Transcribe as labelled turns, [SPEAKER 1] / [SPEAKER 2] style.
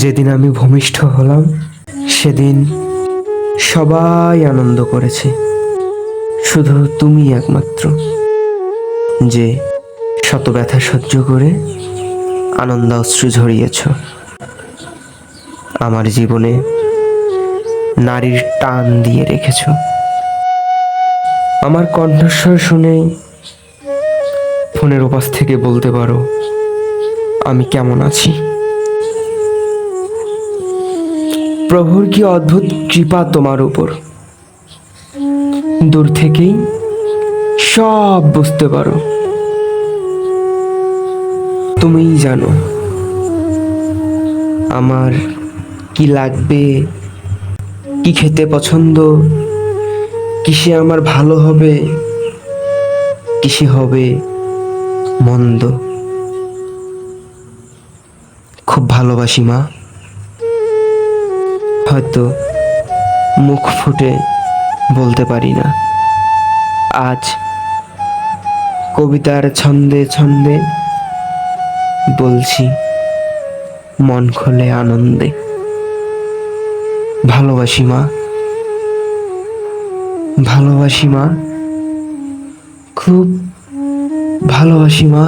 [SPEAKER 1] যেদিন আমি ভূমিষ্ঠ হলাম সেদিন সবাই আনন্দ করেছে, শুধু তুমি একমাত্র যে শত ব্যথা সহ্য করে আনন্দ অশ্রু ঝরিয়েছ। আমার জীবনে নারীর টান দিয়ে রেখেছ। আমার কণ্ঠস্বর শুনে ফোনের ওপাশ থেকে বলতে পারো আমি কেমন আছি। প্রভুর কি অদ্ভুত কৃপা তোমার উপর, দূর থেকেই সব বুঝতে পারো। তুমিই জানো আমার কি লাগবে, কি খেতে পছন্দ, কিসে আমার ভালো হবে, কিসে হবে মন্দ। খুব ভালোবাসি মা, হয়তো মুখ ফুটে বলতে পারি না। আজ কবিতার ছন্দে ছন্দে বলছি মন খুলে আনন্দে। ভালোবাসি মা, ভালোবাসি মা, খুব ভালোবাসি মা।